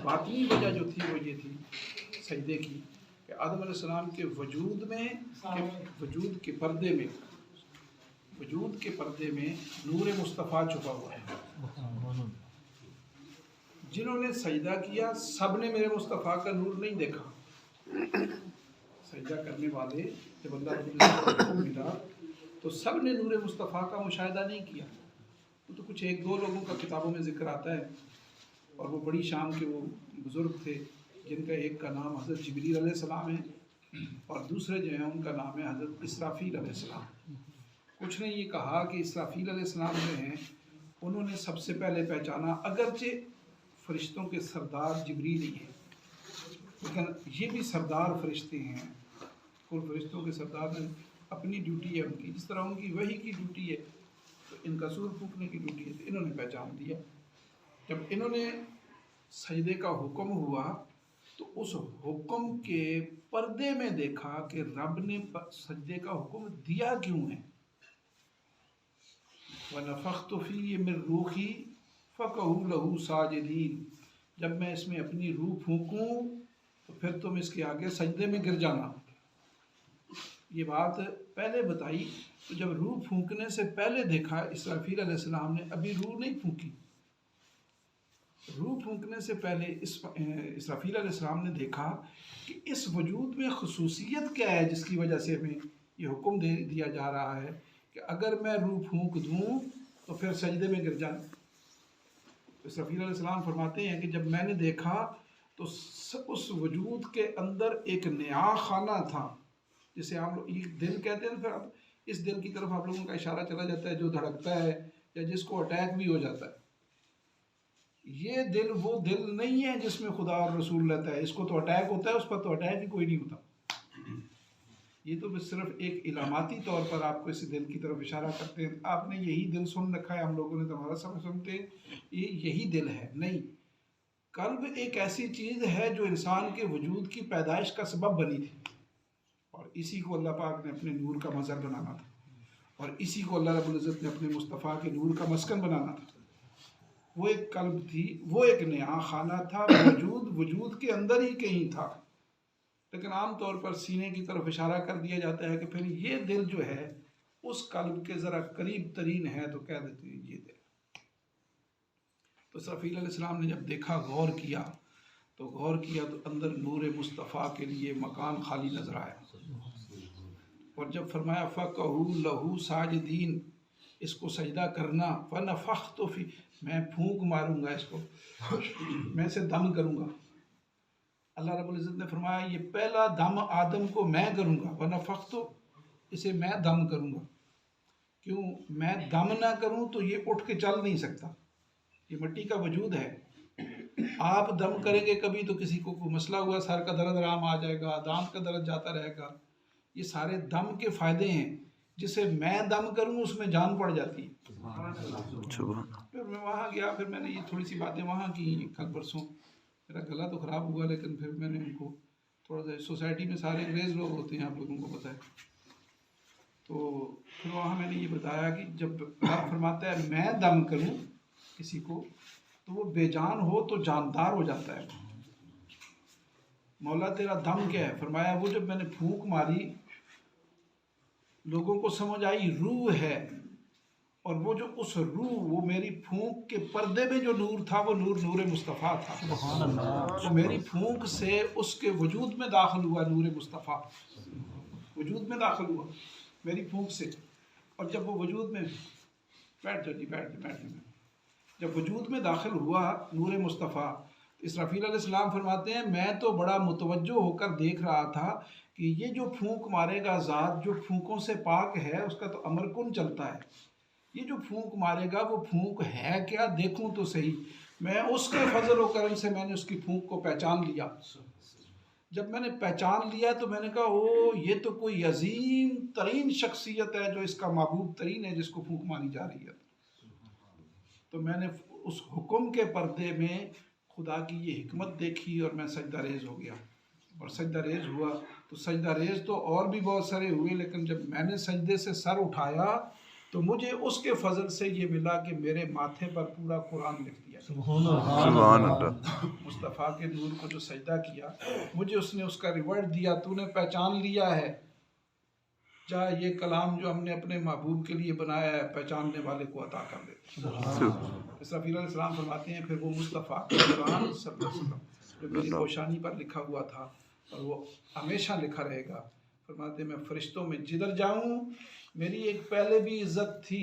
باطنی وجہ جو تھی وہ یہ تھی سجدے کی کہ آدم علیہ السلام کے وجود میں وجود کے پردے میں نور مصطفیٰ چھپا ہوا ہے. جنہوں نے سجدہ کیا سب نے میرے مصطفیٰ کا نور نہیں دیکھا. سجدہ کرنے والے جب اللہ رب العزت کو ملا تو سب نے نور مصطفیٰ کا مشاہدہ نہیں کیا. وہ تو کچھ ایک دو لوگوں کا کتابوں میں ذکر آتا ہے، اور وہ بڑی شام کے وہ بزرگ تھے جن کا ایک کا نام حضرت جبریل علیہ السلام ہے اور دوسرے جو ہیں ان کا نام ہے حضرت اسرافیل علیہ السلام. کچھ نے یہ کہا کہ اسرافیل علیہ السلام جو ہیں انہوں نے سب سے پہلے پہچانا، اگرچہ فرشتوں کے سردار جبریل ہی ہیں لیکن یہ بھی سردار فرشتے ہیں. کل فرشتوں کے سردار نے اپنی ڈیوٹی ہے ان کی، جس طرح ان کی وحی کی ڈیوٹی ہے تو ان کا سور پھونکنے کی ڈیوٹی ہے. تو انہوں نے پہچان دیا. جب انہوں نے سجدے کا حکم ہوا تو اس حکم کے پردے میں دیکھا کہ رب نے سجدے کا حکم دیا کیوں ہے. وَنَفَخْتُ فِيهِ مِن رُوحِي فَقَعُوا لَهُ سَاجِدِينَ. جب میں اس میں اپنی روح پھونکوں تو پھر تم اس کے آگے سجدے میں گر جانا. یہ بات پہلے بتائی. تو جب روح پھونکنے سے پہلے دیکھا اسرافیل علیہ السلام نے ابھی روح نہیں پھونکی. روح پھونکنے سے پہلے اسرافیل علیہ السلام نے دیکھا کہ اس وجود میں خصوصیت کیا ہے جس کی وجہ سے ہمیں یہ حکم دیا جا رہا ہے کہ اگر میں روح پھونک دوں تو پھر سجدے میں گر جانا. اسرافیل علیہ السلام فرماتے ہیں کہ جب میں نے دیکھا تو اس وجود کے اندر ایک نیا خانہ تھا جسے ہم لوگ دل کہتے ہیں. پھر اب اس دل کی طرف آپ لوگوں کا اشارہ چلا جاتا ہے جو دھڑکتا ہے یا جس کو اٹیک بھی ہو جاتا ہے. یہ دل وہ دل نہیں ہے جس میں خدا اور رسول رہتا ہے. اس کو تو اٹیک ہوتا ہے، اس پر تو اٹیک ہی کوئی نہیں ہوتا. یہ تو بس صرف ایک علاماتی طور پر آپ کو اس دل کی طرف اشارہ کرتے ہیں. آپ نے یہی دل سن رکھا ہے، ہم لوگوں نے تمہارا سب سنتے یہی دل ہے. نہیں، قلب ایک ایسی چیز ہے جو انسان کے وجود کی پیدائش کا سبب بنی تھی، اور اسی کو اللہ پاک نے اپنے نور کا مظہر بنانا تھا، اور اسی کو اللہ رب العزت نے اپنے مصطفیٰ کے نور کا مسکن بنانا تھا. وہ ایک قلب تھی، وہ ایک نیا خانہ تھا، وجود کے اندر ہی کہیں تھا. لیکن عام طور پر سینے کی طرف اشارہ کر دیا جاتا ہے کہ پھر یہ دل جو ہے اس قلب کے ذرا قریب ترین ہے تو کہہ دیتے ہیں یہ دل. تو اسرافیل علیہ السلام نے جب دیکھا، غور کیا تو اندر نور مصطفیٰ کے لیے مکان خالی نظر آیا. اور جب فرمایا فَقَعُوا لَهُ سَاجِدِينَ، اس کو سجدہ کرنا. فَنَفَخْتُ فِيهِ، میں پھونک ماروں گا، اس کو میں سے دم کروں گا. اللہ رب العزت نے فرمایا یہ پہلا دم آدم کو میں کروں گا. وَنَفَخْتُ، اسے میں دم کروں گا. کیوں میں دم نہ کروں تو یہ اٹھ کے چل نہیں سکتا. یہ مٹی کا وجود ہے. آپ دم کریں گے کبھی تو کسی کو کوئی مسئلہ ہوا، سر کا درد آرام آ جائے گا، دانت کا درد جاتا رہے گا. یہ سارے دم کے فائدے ہیں. جسے میں دم کروں اس میں جان پڑ جاتی ہے. پھر میں وہاں گیا، پھر میں نے یہ تھوڑی سی باتیں وہاں کی. کل پرسوں میرا گلا تو خراب ہوا، لیکن پھر میں نے ان کو تھوڑا سا، سوسائٹی میں سارے انگریز لوگ ہوتے ہیں، آپ لوگوں کو پتہ ہے. تو پھر وہاں میں نے یہ بتایا کہ جب اللہ فرماتا ہے میں دم کروں کسی کو تو وہ بے جان ہو تو جاندار ہو جاتا ہے. مولا تیرا دم کیا ہے؟ فرمایا وہ جب میں نے پھونک ماری لوگوں کو سمجھ آئی روح ہے، اور وہ جو اس روح، وہ میری پھونک کے پردے میں جو نور تھا وہ نور مصطفیٰ تھا. سبحان اللہ. تو میری پھونک سے اس کے وجود میں داخل ہوا نور مصطفیٰ، وجود میں داخل ہوا میری پھونک سے. اور جب وہ وجود میں بیٹھ جاؤ جب وجود میں داخل ہوا نور مصطفیٰ، اسرافیل علیہ السلام فرماتے ہیں میں تو بڑا متوجہ ہو کر دیکھ رہا تھا کہ یہ جو پھونک مارے گا ذات جو پھونکوں سے پاک ہے، اس کا تو امر کن چلتا ہے. یہ جو پھونک مارے گا وہ پھونک ہے کیا؟ دیکھوں تو صحیح. میں اس کے فضل و کرم سے میں نے اس کی پھونک کو پہچان لیا. جب میں نے پہچان لیا تو میں نے کہا او یہ تو کوئی عظیم ترین شخصیت ہے جو اس کا محبوب ترین ہے جس کو پھونک ماری جا رہی ہے. تو میں نے اس حکم کے پردے میں خدا کی یہ حکمت دیکھی اور میں سجدہ ریز ہو گیا. اور سجدہ ریز ہوا تو سجدہ ریز تو اور بھی بہت سارے ہوئے، لیکن جب میں نے سجدے سے سر اٹھایا تو مجھے اس کے فضل سے یہ ملا کہ میرے ماتھے پر پورا قرآن لکھ دیا. سبحان اللہ. مصطفیٰ کے نور کو جو سجدہ کیا مجھے اس نے اس کا ریوارڈ دیا. تو نے پہچان لیا ہے، جا یہ کلام جو ہم نے اپنے محبوب کے لیے بنایا ہے پہچاننے والے کو عطا کر دے. اسرافیل علیہ السلام فرماتے ہیں پھر وہ مصطفیٰ قرآن صلی اللہ علیہ وسلم جو میری روشانی پر لکھا ہوا تھا اور وہ ہمیشہ لکھا رہے گا، فرماتے ہیں میں فرشتوں میں جدھر جاؤں میری ایک پہلے بھی عزت تھی،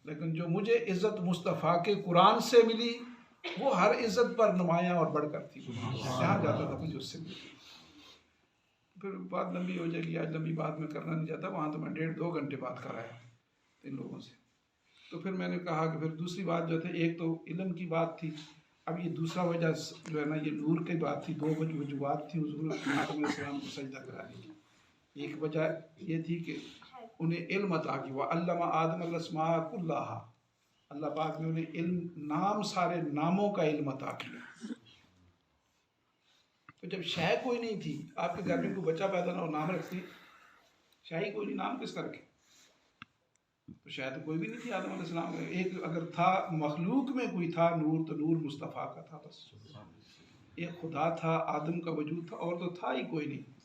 لیکن جو مجھے عزت مصطفیٰ کے قرآن سے ملی وہ ہر عزت پر نمایاں اور بڑھ کر تھی. جہاں جاتا تھا مجھے اس سے ملی. پھر بات لمبی ہو جائے گی، آج لمبی بات میں کرنا نہیں چاہتا. وہاں تو میں 1.5-2 گھنٹے بات کر آیا ان لوگوں سے. تو پھر میں نے کہا کہ پھر دوسری بات جو تھی، ایک تو علم کی بات تھی، اب یہ دوسرا وجہ جو ہے نا یہ نور کی بات تھی. 2 وجوہات تھیں حضور آدم علیہ السلام کو سجدہ کرانے کی. ایک وجہ یہ تھی کہ انہیں علم عطا کی، وَعَلَّمَ آدَمَ الْأَسْمَاءَ كُلَّهَا. اللہ پاک نے انہیں علم، نام، سارے ناموں کا علم عطا کیا. تو جب شے کوئی نہیں تھی، آپ کے گھر میں کوئی بچہ پیدا نہ ہو نام رکھتے، شے ہی کوئی نہیں، نام کس کا رکھے؟ تو شاید تو کوئی بھی نہیں تھی آدم علیہ السلام کا. ایک اگر تھا مخلوق میں کوئی تھا نور تو نور مصطفیٰ کا تھا بس. ایک خدا تھا، آدم کا وجود تھا، اور تو تھا ہی کوئی نہیں.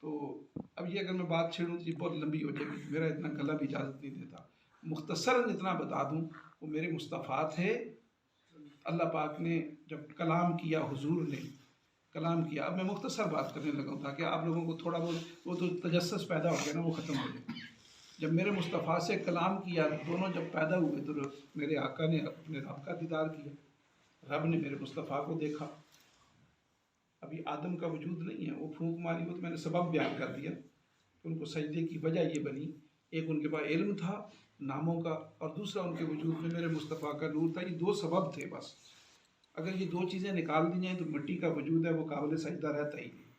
تو اب یہ اگر میں بات چھیڑوں تو یہ بہت لمبی ہو جائے گی، میرا اتنا گلا بھی اجازت نہیں دیتا. مختصراً اتنا بتا دوں، وہ میرے مصطفیٰ تھے. اللہ پاک نے جب کلام کیا، حضور نے کلام کیا. اب میں مختصر بات کرنے لگا ہوں تاکہ آپ لوگوں کو تھوڑا بہت وہ تو تجسس پیدا ہو گیا نا، وہ ختم ہو جائے. جب میرے مصطفیٰ سے کلام کیا، دونوں جب پیدا ہوئے تو میرے آقا نے اپنے رب کا دیدار کیا، رب نے میرے مصطفیٰ کو دیکھا. ابھی آدم کا وجود نہیں ہے، وہ پھونک ماری، وہ تو میں نے سبب بیان کر دیا. ان کو سجدے کی وجہ یہ بنی، ایک ان کے پاس علم تھا ناموں کا، اور دوسرا ان کے وجود میں میرے مصطفیٰ کا نور تھا. یہ 2 سبب تھے بس. اگر یہ 2 چیزیں نکال دی جائیں تو مٹی کا وجود ہے وہ قابل سجدہ رہتا ہی نہیں.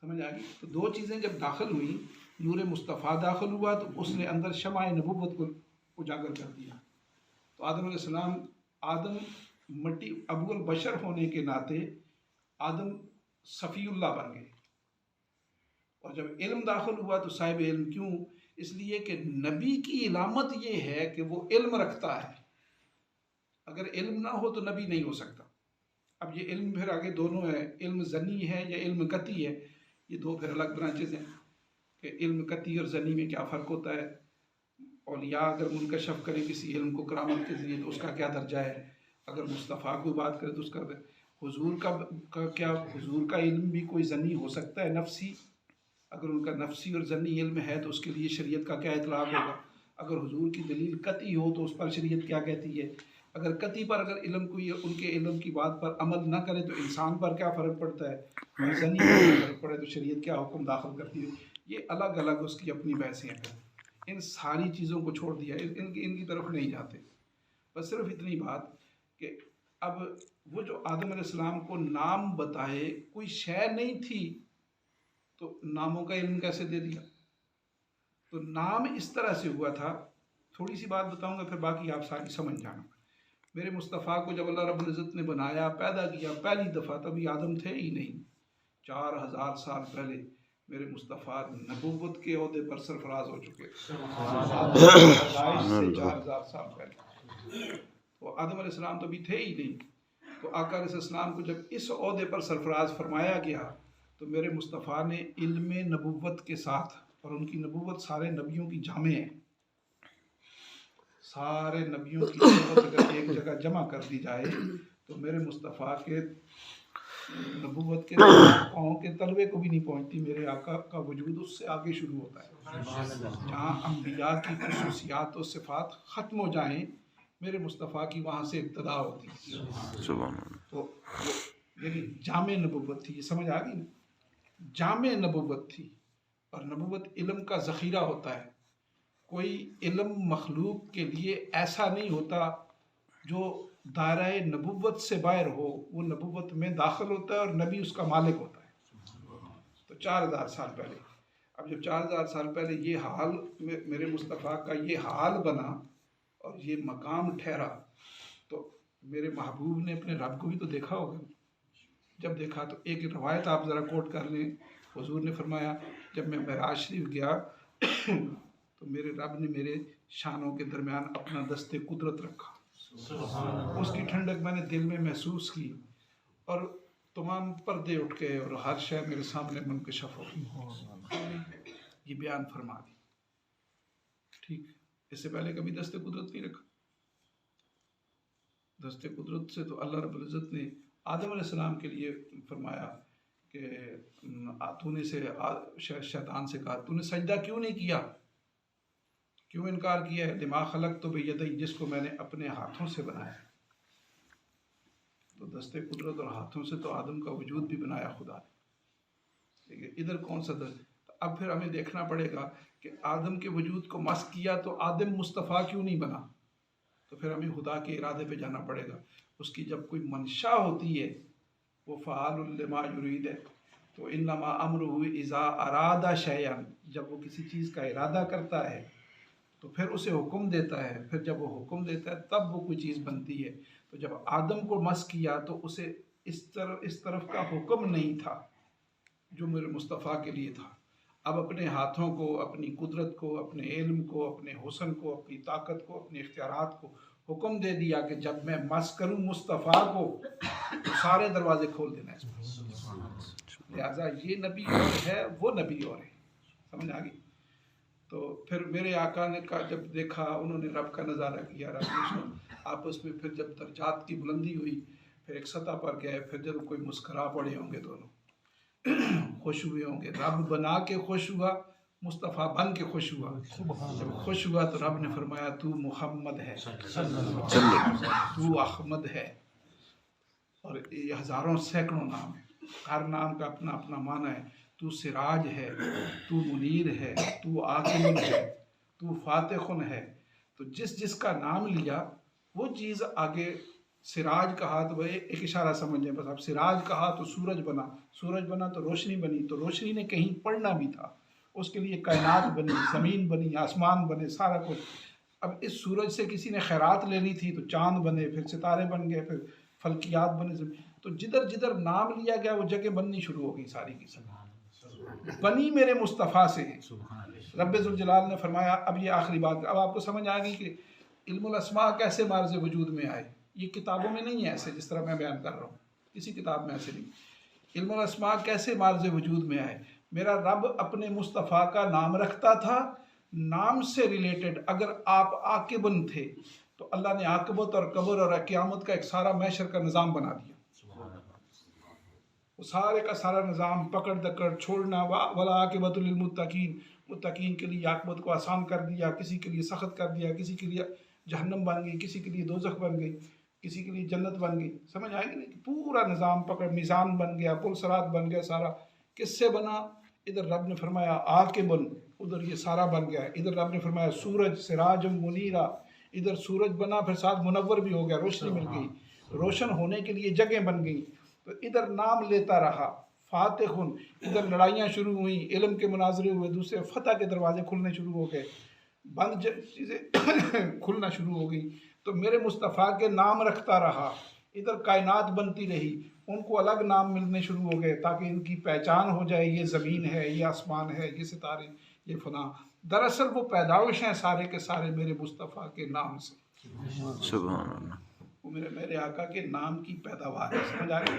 سمجھ آ گئی؟ تو 2 چیزیں جب داخل ہوئیں، نور مصطفیٰ داخل ہوا تو اس نے اندر شمع نبوت کو اجاگر کر دیا. تو آدم علیہ السلام، آدم مٹی ابو البشر ہونے کے ناطے آدم صفی اللہ بن گئے. اور جب علم داخل ہوا تو صاحب علم. کیوں؟ اس لیے کہ نبی کی علامت یہ ہے کہ وہ علم رکھتا ہے. اگر علم نہ ہو تو نبی نہیں ہو سکتا. اب یہ علم پھر آگے دونوں ہے، علم ظنی ہے یا علم قطعی ہے. یہ 2 پھر الگ برانچز ہیں کہ علم قطعی اور ظنی میں کیا فرق ہوتا ہے. اولیاء اگر منکشف کریں کسی علم کو کرامت کے ذریعے تو اس کا کیا درجہ ہے. اگر مصطفیٰ کو بات کرے تو اس کا حضور کا کیا، حضور کا علم بھی کوئی ظنی ہو سکتا ہے نفسی. اگر ان کا نفسی اور ظنی علم ہے تو اس کے لیے شریعت کا کیا اطلاق ہوگا. اگر حضور کی دلیل قطعی ہو تو اس پر شریعت کیا کہتی ہے. اگر قطعی پر اگر علم کوئی ان کے علم کی بات پر عمل نہ کرے تو انسان پر کیا فرق پڑتا ہے، اور ظنی پر فرق پڑے تو شریعت کیا حکم داخل کرتی ہے. یہ الگ الگ اس کی اپنی بحثیں ہیں. ان ساری چیزوں کو چھوڑ دیا، ان کی طرف نہیں جاتے. بس صرف اتنی بات کہ اب وہ جو آدم علیہ السلام کو نام بتائے، کوئی شے نہیں تھی تو ناموں کا علم کیسے دے دیا. تو نام اس طرح سے ہوا تھا. تھوڑی سی بات بتاؤں گا پھر باقی آپ ساری سمجھ جانا. میرے مصطفیٰ کو جب اللہ رب العزت نے بنایا، پیدا کیا پہلی دفعہ، تبھی آدم تھے ہی نہیں. 4000 سال پہلے میرے مصطفیٰ نبوت کے عہدے پر سرفراز ہو چکے تھے. 4000 سال پہلے تو آدم علیہ السلام تو بھی تھے ہی نہیں. تو آقا علیہ السلام کو جب اس عہدے پر سرفراز فرمایا گیا تو میرے مصطفیٰ نے علم نبوت کے ساتھ، اور ان کی نبوت سارے نبیوں کی جامع ہے، سارے نبیوں کی نبوت اگر ایک جگہ جمع کر دی جائے تو میرے مصطفیٰ کے نبوت کے پاؤں کے تلوے کو بھی نہیں پہنچتی. میرے آقا کا وجود اس سے آگے شروع ہوتا ہے. جہاں انبیاء کی خصوصیات و صفات ختم ہو جائیں، میرے مصطفیٰ کی وہاں سے ابتدا ہوتی ہے. تو یعنی جامع نبوت تھی. یہ سمجھ آ گئی نا؟ جامع نبوت تھی. اور نبوت علم کا ذخیرہ ہوتا ہے. کوئی علم مخلوق کے لیے ایسا نہیں ہوتا جو دائرہ نبوت سے باہر ہو، وہ نبوت میں داخل ہوتا ہے اور نبی اس کا مالک ہوتا ہے. تو 4000 سال پہلے، اب جب 4000 سال پہلے یہ حال میرے مصطفیٰ کا یہ حال بنا اور یہ مقام ٹھہرا، تو میرے محبوب نے اپنے رب کو بھی تو دیکھا ہوگا. جب دیکھا تو ایک روایت آپ ذرا کوٹ کر لیں. حضور نے فرمایا جب میں معراج شریف گیا تو میرے رب نے میرے شانوں کے درمیان اپنا دست قدرت رکھا، اس کی ٹھنڈک میں نے دل میں محسوس کی، اور تمام پردے اٹھ گئے اور ہر شے میرے سامنے منکشف ہو گئی۔ یہ بیان فرما دی، ٹھیک۔ اس سے پہلے کبھی دست قدرت نہیں رکھا۔ دست قدرت سے تو اللہ رب العزت نے آدم علیہ السلام کے لیے فرمایا کہ تو نے شیطان سے کہا تو نے سجدہ کیوں نہیں کیا، کیوں انکار کیا ہے؟ لما خلق تو بیدی، جس کو میں نے اپنے ہاتھوں سے بنایا۔ تو دست قدرت اور ہاتھوں سے تو آدم کا وجود بھی بنایا خدا نے، ادھر کون سا دست؟ اب پھر ہمیں دیکھنا پڑے گا کہ آدم کے وجود کو مسخ کیا تو آدم مصطفیٰ کیوں نہیں بنا؟ تو پھر ہمیں خدا کے ارادے پہ جانا پڑے گا۔ اس کی جب کوئی منشا ہوتی ہے، وہ فعال لما یرید ہے، تو انما امرہ اذا اراد شیئا، جب وہ کسی چیز کا ارادہ کرتا ہے تو پھر اسے حکم دیتا ہے، پھر جب وہ حکم دیتا ہے تب وہ کوئی چیز بنتی ہے۔ تو جب آدم کو مسخ کیا تو اسے اس طرف کا حکم نہیں تھا جو میرے مصطفیٰ کے لیے تھا۔ اب اپنے ہاتھوں کو، اپنی قدرت کو، اپنے علم کو، اپنے حسن کو، اپنی طاقت کو، اپنے اختیارات کو حکم دے دیا کہ جب میں مسخ کروں مصطفیٰ کو تو سارے دروازے کھول دینا اس پر۔ لہٰذا یہ نبی اور ہے، وہ نبی اور ہے، سمجھ آ گئی؟ تو پھر میرے آقا نے کہا، جب دیکھا انہوں نے رب کا نظارہ کیا، رب نے آپس میں پھر جب درجات کی بلندی ہوئی، پھر ایک سطح پر گئے، پھر جب کوئی مسکرا پڑے ہوں گے دونوں، خوش ہوئے ہوں گے، رب بنا کے خوش ہوا، مصطفیٰ بن کے خوش ہوا۔ جب خوش ہوا تو رب نے فرمایا تو محمد ہے، تو احمد ہے، اور یہ ہزاروں سینکڑوں نام ہیں، ہر نام کا اپنا اپنا معنی ہے۔ تو سراج ہے، تو منیر ہے، تو عاقل ہے، تو فاتح ہے۔ تو جس جس کا نام لیا وہ چیز آگے، سراج کہا تو وہ ایک اشارہ سمجھیں بس، اب سراج کہا تو سورج بنا، سورج بنا تو روشنی بنی، تو روشنی نے کہیں پڑھنا بھی تھا، اس کے لیے کائنات بنی، زمین بنی، آسمان بنے، سارا کچھ۔ اب اس سورج سے کسی نے خیرات لینی تھی تو چاند بنے، پھر ستارے بن گئے، پھر فلکیات بنے، تو جدھر جدھر نام لیا گیا وہ جگہ بننی شروع ہو گئی ساری کی ساری، بنی میرے مصطفیٰ سے ہے۔ رب ذوالجلال نے فرمایا، اب یہ آخری بات، اب آپ کو سمجھ آ گئی کہ علم الاسماء کیسے معرض وجود میں آئے۔ یہ کتابوں میں نہیں ہے ایسے جس طرح میں بیان کر رہا ہوں، کسی کتاب میں ایسے نہیں۔ علم الاسماء کیسے معرض وجود میں آئے؟ میرا رب اپنے مصطفیٰ کا نام رکھتا تھا، نام سے ریلیٹڈ اگر آپ عاقبن تھے تو اللہ نے عاقبت اور قبر اور قیامت کا ایک سارا محشر کا نظام بنا دیا۔ وہ سارے کا سارا نظام پکڑ دکڑ چھوڑنا، ولا عاقبۃ للمتقین، متقین کے لیے عاقبت کو آسان کر دیا، کسی کے لیے سخت کر دیا، کسی کے لیے جہنم بن گئی، کسی کے لیے دوزخ بن گئی، کسی کے لیے جنت بن گئی، سمجھ آئے گی نہیں؟ پورا نظام پکڑ، میزان بن گیا، پل صراط بن گیا، سارا کس سے بنا؟ ادھر رب نے فرمایا عاقبن، ادھر یہ سارا بن گیا۔ ادھر رب نے فرمایا سورج سراج منیرا، ادھر سورج بنا، پھر ساتھ منور بھی ہو گیا، روشنی مل گئی، روشن ہونے کے لیے جگہ بن گئی۔ تو ادھر نام لیتا رہا، فاتح، ادھر لڑائیاں شروع ہوئیں، علم کے مناظرے ہوئے، دوسرے فتح کے دروازے کھلنے شروع ہو گئے، بند چیزیں کھلنا شروع ہو گئی۔ تو میرے مصطفیٰ کے نام رکھتا رہا، ادھر کائنات بنتی رہی، ان کو الگ نام ملنے شروع ہو گئے تاکہ ان کی پہچان ہو جائے، یہ زمین ہے، یہ آسمان ہے، یہ ستارے، یہ فلاں۔ دراصل وہ پیدائش ہیں سارے کے سارے میرے مصطفیٰ کے نام سے، سبحان اللہ۔ وہ میرے آقا کے نام کی پیداوار ہے، سمجھ آ گئی؟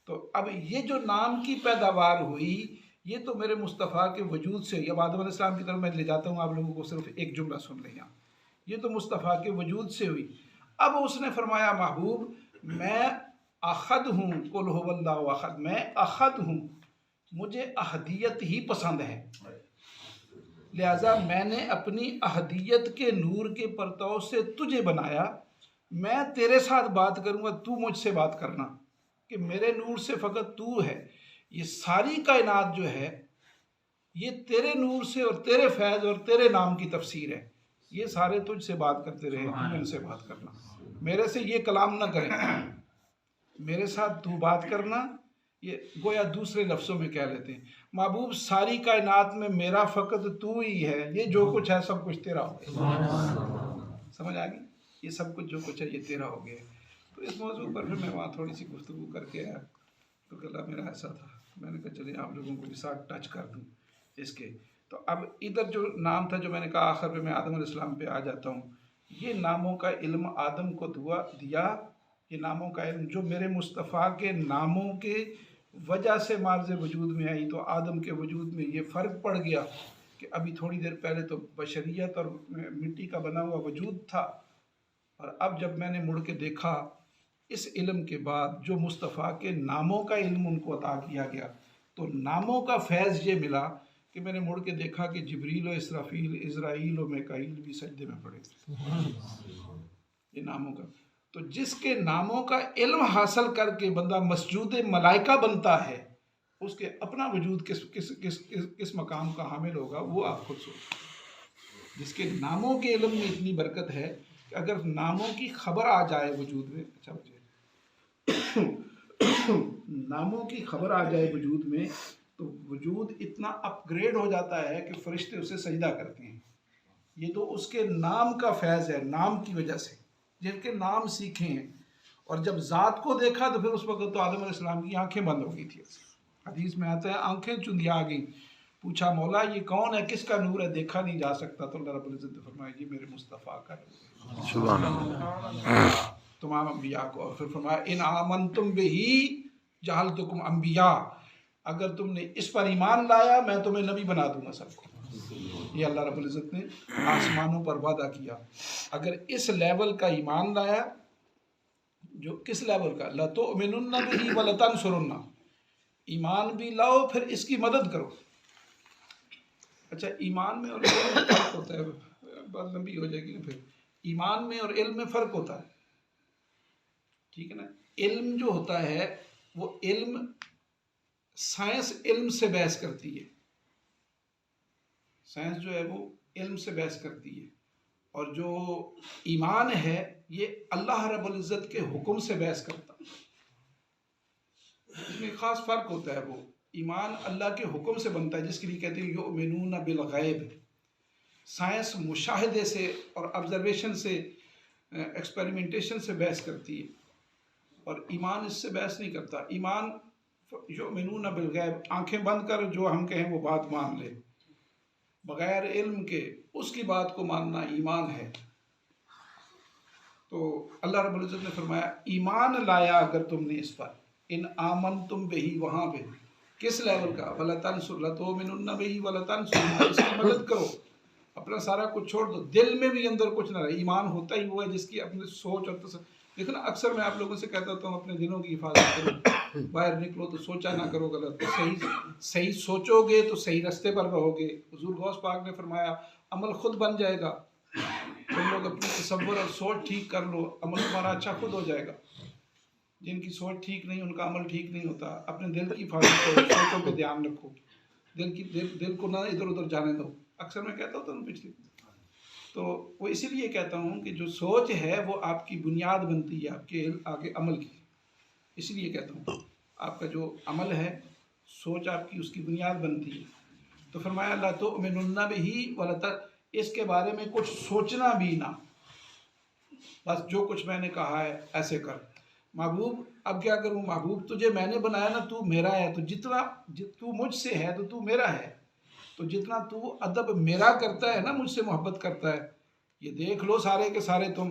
تو اب یہ جو نام کی پیداوار ہوئی، یہ تو میرے مصطفیٰ کے وجود سے، اب آدم علیہ السلام کی طرف میں لے جاتا ہوں آپ لوگوں کو، صرف ایک جملہ سن لیں یہاں، یہ تو مصطفیٰ کے وجود سے ہوئی۔ اب اس نے فرمایا محبوب میں احد ہوں، قل هو اللہ احد، میں احد ہوں، مجھے احدیت ہی پسند ہے، لہٰذا میں نے اپنی احدیت کے نور کے پرتو سے تجھے بنایا، میں تیرے ساتھ بات کروں گا، تو مجھ سے بات کرنا، کہ میرے نور سے فقط تو ہے، یہ ساری کائنات جو ہے یہ تیرے نور سے اور تیرے فیض اور تیرے نام کی تفسیر ہے، یہ سارے تجھ سے بات کرتے رہے، تو ان سے بات کرنا، میرے سے یہ کلام نہ کریں، میرے ساتھ تو بات کرنا، یہ گویا دوسرے لفظوں میں کہہ لیتے ہیں محبوب ساری کائنات میں میرا فقط تو ہی ہے، یہ جو کچھ ہے سب کچھ تیرا ہو گیا، سمجھ آ گئی؟ یہ سب کچھ جو کچھ ہے یہ تیرا ہو گیا۔ تو اس موضوع پر پھر میں وہاں تھوڑی سی گفتگو کر کے آیا، تو گلا میرا ایسا تھا، میں نے کہا چلیں آپ لوگوں کو بھی ساتھ ٹچ کر دوں اس کے، تو اب ادھر جو نام تھا جو میں نے کہا آخر میں آدم علیہ السلام پہ آ جاتا ہوں، یہ ناموں کا علم آدم کو دیا، یہ ناموں کا علم جو میرے مصطفیٰ کے ناموں کے وجہ سے مارز وجود میں آئی، تو آدم کے وجود میں یہ فرق پڑ گیا کہ ابھی تھوڑی دیر پہلے تو بشریت اور مٹی کا بنا ہوا وجود تھا، اور اب جب میں نے مڑ کے دیکھا اس علم کے بعد جو مصطفیٰ کے ناموں کا علم ان کو عطا کیا گیا، تو ناموں کا فیض یہ ملا کہ میں نے مڑ کے دیکھا کہ جبریل و اسرافیل، اسرائیل و میکائیل بھی سجدے میں پڑے، یہ ناموں کا۔ تو جس کے ناموں کا علم حاصل کر کے بندہ مسجود ملائکہ بنتا ہے، اس کے اپنا وجود کس مقام کا حامل ہوگا وہ آپ خود سوچیں۔ جس کے ناموں کے علم میں اتنی برکت ہے کہ اگر ناموں کی خبر آ جائے وجود میں، اچھا بچے ناموں کی خبر آ جائے وجود میں، تو وجود اتنا اپ گریڈ ہو جاتا ہے کہ فرشتے اسے سجدہ کرتے ہیں۔ یہ تو اس کے نام کا فیض ہے، نام کی وجہ سے، جن کے نام سیکھے ہیں۔ اور جب ذات کو دیکھا تو پھر اس وقت تو آدم علیہ السلام کی آنکھیں بند ہو گئی تھی۔ حدیث میں آتا ہے آنکھیں چندیا آ گئی، پوچھا مولا یہ کون ہے، کس کا نور ہے، دیکھا نہیں جا سکتا، تو اللہ رب العزت نے فرمایا یہ میرے مصطفیٰ کا نور ہے۔ سبحان اللہ۔ تمام انبیاء کو، اور پھر فرمایا ان آمنتم بہی جعلتکم انبیاء، اگر تم نے اس پر ایمان لایا میں تمہیں نبی بنا دوں گا سب کو۔ یہ اللہ رب العزت نے آسمانوں پر وعدہ کیا، اگر اس لیول کا ایمان لایا، جو کس لیول کا، لَتُؤْمِنُنَّ بِهِ وَلَتَنْصُرُنَّ، ایمان بھی لاؤ پھر اس کی مدد کرو۔ اچھا ایمان میں اور علم میں فرق ہوتا ہے، بات لمبی ہو جائے گی نا پھر۔ ایمان میں اور علم میں فرق ہوتا ہے، ٹھیک ہے نا۔ علم جو ہوتا ہے وہ علم، سائنس علم سے بحث کرتی ہے، سائنس جو ہے وہ علم سے بحث کرتی ہے، اور جو ایمان ہے یہ اللہ رب العزت کے حکم سے بحث کرتا ہے۔ اس میں خاص فرق ہوتا ہے، وہ ایمان اللہ کے حکم سے بنتا ہے، جس کے لیے کہتے ہیں یؤمنون بالغیب۔ سائنس مشاہدے سے اور آبزرویشن سے، ایکسپیریمنٹیشن سے بحث کرتی ہے، اور ایمان اس سے بحث نہیں کرتا۔ ایمان یؤمنون بالغیب، آنکھیں بند کر جو ہم کہیں وہ بات مان لے، بغیر علم کے اس کی بات کو ماننا ایمان ہے۔ تو اللہ رب العزت نے فرمایا ایمان لایا اگر تم نے اس پر، ان آمنتم بہی، وہاں پہ کس لیول کا، لَتُؤْمِنُنَّ بِهِ وَلَتَنْصُرُنَّ، اس کی مدد کرو، اپنا سارا کچھ چھوڑ دو، دل میں بھی اندر کچھ نہ رہے۔ ایمان ہوتا ہی وہ ہے جس کی اپنے سوچ اور دیکھو نا، اکثر میں آپ لوگوں سے کہتا ہوں اپنے دلوں کی حفاظت کرو، باہر نکلو تو سوچا نہ کرو غلط، صحیح سوچو گے تو صحیح رستے پر رہو گے۔ حضور غوث پاک نے فرمایا عمل خود بن جائے گا، تم لوگ اپنی تصور اور سوچ ٹھیک کر لو، عمل تمہارا اچھا خود ہو جائے گا۔ جن کی سوچ ٹھیک نہیں ان کا عمل ٹھیک نہیں ہوتا۔ اپنے دل کی حفاظت کرو، سوچوں پہ دھیان رکھو، دل کو نہ ادھر ادھر جانے دو۔ اکثر میں کہتا ہوتا ہوں پچھلے، تو وہ اسی لیے کہتا ہوں کہ جو سوچ ہے وہ آپ کی بنیاد بنتی ہے آپ کے آگے عمل کی، اسی لیے کہتا ہوں آپ کا جو عمل ہے، سوچ آپ کی اس کی بنیاد بنتی ہے۔ تو فرمایا لَتُؤْمِنُنَّ بِهِ، اس کے بارے میں کچھ سوچنا بھی نہ، بس جو کچھ میں نے کہا ہے ایسے کر۔ محبوب اب کیا کروں، محبوب تجھے میں نے بنایا نا، تو میرا ہے، تو جتنا تو مجھ سے ہے تو میرا ہے، تو جتنا تو ادب میرا کرتا ہے نا، مجھ سے محبت کرتا ہے، یہ دیکھ لو سارے کے سارے تم،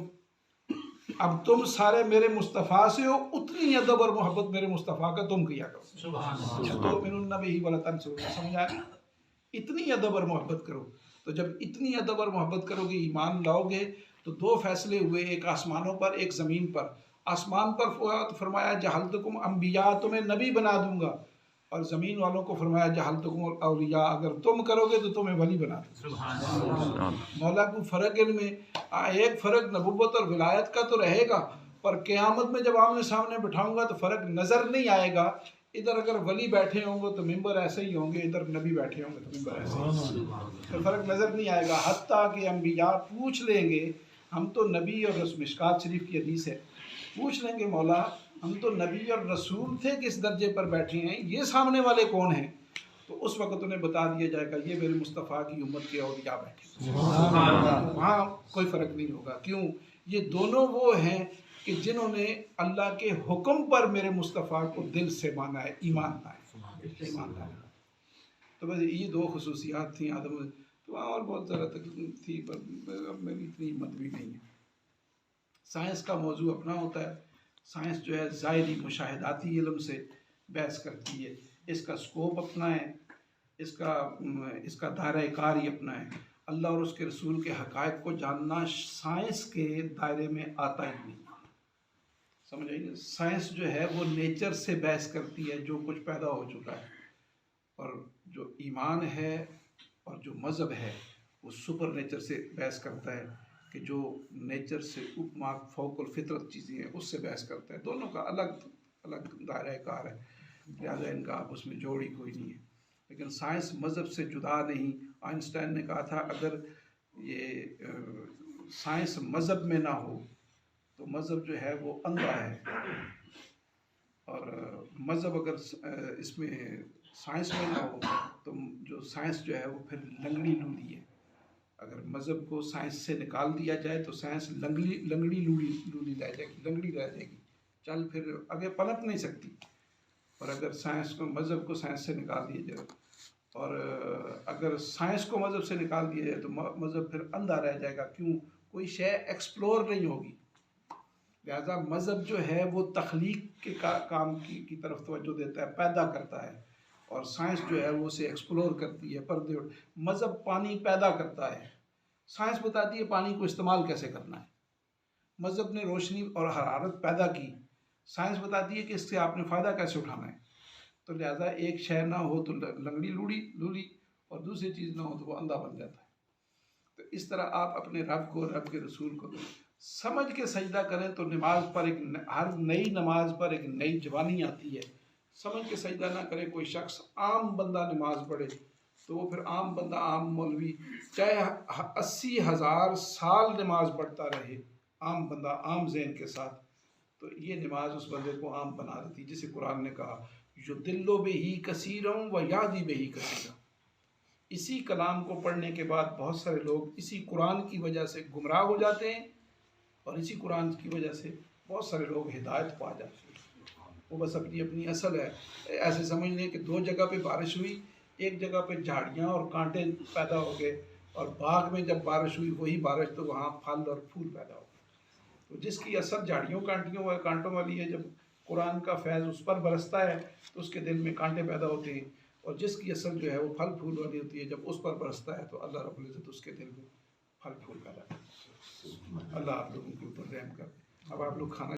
اب تم سارے میرے مصطفیٰ سے ہو، اتنی ادب اور محبت میرے مصطفیٰ کا تم کیا کرو۔ تُؤْمِنُنَّ بِهِ وَلَتَنْصُرُنَّ، سمجھ آیا؟ اتنی ادب اور محبت کرو۔ تو جب اتنی ادب اور محبت کرو گے، ایمان لاؤ گے، تو دو فیصلے ہوئے، ایک آسمانوں پر ایک زمین پر۔ آسمان پر فرمایا جعلتکم انبیاء، تمہیں نبی بنا دوں گا، اور زمین والوں کو فرمایا جعلتکم اولیاء، اگر تم کرو گے تو تمہیں ولی بنا دوں گا۔ مولا کو فرق ان میں، ایک فرق نبوت اور ولایت کا تو رہے گا، پر قیامت میں جب آمنے سامنے بٹھاؤں گا تو فرق نظر نہیں آئے گا۔ ادھر اگر ولی بیٹھے ہوں گے تو ممبر ایسے ہی ہوں گے، ادھر نبی بیٹھے ہوں گے تو ممبر ایسے ہی ہوں گے، تو فرق نظر نہیں آئے گا۔ حتیٰ کہ انبیاء پوچھ لیں گے، ہم تو نبی اور رسول، مشکات شریف کی حدیث ہے، پوچھ لیں گے مولا ہم تو نبی اور رسول تھے، کس درجے پر بیٹھے ہیں، یہ سامنے والے کون ہیں؟ تو اس وقت انہیں بتا دیا جائے گا یہ میرے مصطفیٰ کی امت کے اولیاء بیٹھے، وہاں کوئی فرق نہیں ہوگا۔ کیوں؟ یہ دونوں وہ ہیں کہ جنہوں نے اللہ کے حکم پر میرے مصطفیٰ کو دل سے مانا ہے، ایمان لائے۔ تو بس یہ دو خصوصیات تھیں آدم، تو وہاں اور بہت زیادہ تکلیف تھی، پر اب میری اتنی ہمت بھی نہیں ہے۔ سائنس کا موضوع اپنا ہوتا ہے، سائنس جو ہے ظاہری مشاہداتی علم سے بحث کرتی ہے، اس کا سکوپ اپنا ہے، اس کا دائرہ کار ہی اپنا ہے۔ اللہ اور اس کے رسول کے حقائق کو جاننا سائنس کے دائرے میں آتا ہی نہیں، سمجھ آئیے؟ سائنس جو ہے وہ نیچر سے بحث کرتی ہے جو کچھ پیدا ہو چکا ہے، اور جو ایمان ہے اور جو مذہب ہے وہ سپر نیچر سے بحث کرتا ہے، کہ جو نیچر سے فوق الفطرت چیزیں ہیں اس سے بحث کرتا ہے۔ دونوں کا الگ الگ دائرہ کار ہے، لہٰذا ان کا آپس میں جوڑ ہی کوئی نہیں ہے۔ لیکن سائنس مذہب سے جدا نہیں۔ آئنسٹائن نے کہا تھا اگر یہ سائنس مذہب میں نہ ہو تو مذہب جو ہے وہ اندھا ہے، اور مذہب اگر اس میں سائنس میں نہ ہو تو جو سائنس جو ہے وہ پھر لنگڑی لولی ہے۔ اگر مذہب کو سائنس سے نکال دیا جائے تو سائنس لنگڑی لولی رہ جائے گی، لنگڑی رہ جائے گی، چل پھر آگے پلٹ نہیں سکتی۔ اور اگر سائنس کو مذہب کو سائنس سے نکال دیا جائے، اور اگر سائنس کو مذہب سے نکال دیا جائے تو مذہب پھر اندھا رہ جائے گا، کیوں؟ کوئی شے ایکسپلور نہیں ہوگی۔ لہذا مذہب جو ہے وہ تخلیق کے کام کی طرف توجہ دیتا ہے، پیدا کرتا ہے، اور سائنس جو ہے وہ اسے ایکسپلور کرتی ہے، پردے۔ مذہب پانی پیدا کرتا ہے، سائنس بتاتی ہے پانی کو استعمال کیسے کرنا ہے۔ مذہب نے روشنی اور حرارت پیدا کی، سائنس بتاتی ہے کہ اس سے آپ نے فائدہ کیسے اٹھانا ہے۔ تو لہذا ایک شے نہ ہو تو لنگڑی لولی، اور دوسری چیز نہ ہو تو وہ اندھا بن جاتا ہے۔ تو اس طرح آپ اپنے رب کو، رب کے رسول کو سمجھ کے سجدہ کریں تو نماز پر ہر نئی نماز پر ایک نئی جوانی آتی ہے۔ سمجھ کے سجدہ نہ کرے کوئی شخص، عام بندہ نماز پڑھے تو وہ پھر عام بندہ، عام مولوی چاہے 80,000 سال نماز پڑھتا رہے، عام بندہ عام ذہن کے ساتھ، تو یہ نماز اس بندے کو عام بنا دیتی، جسے قرآن نے کہا یُضِلُّ بِهِ کَثِیرًا وَیَہْدِی بِهِ کَثِیرًا۔ اسی کلام کو پڑھنے کے بعد بہت سارے لوگ اسی قرآن کی وجہ سے گمراہ ہو جاتے ہیں، اور اسی قرآن کی وجہ سے بہت سارے لوگ ہدایت پا جاتے ہیں۔ وہ بس اپنی اپنی اصل ہے، ایسے سمجھ لیں کہ دو جگہ پہ بارش ہوئی، ایک جگہ پہ جھاڑیاں اور کانٹے پیدا ہو گئے، اور باغ میں جب بارش ہوئی وہی بارش تو وہاں پھل اور پھول پیدا ہو گئے۔ تو جس کی اثر جھاڑیوں کانٹوں والی ہے، جب قرآن کا فیض اس پر برستا ہے تو اس کے دل میں کانٹے پیدا ہوتے ہیں، اور جس کی اثر جو ہے وہ پھل پھول والی ہوتی ہے، جب اس پر برستا ہے تو اللہ رب العزت اس کے دل میں پھل پھول پیدا کرتا ہے۔ اللہ آپ لوگوں کے اوپر رحم کرے۔ اب آپ لوگ کھانا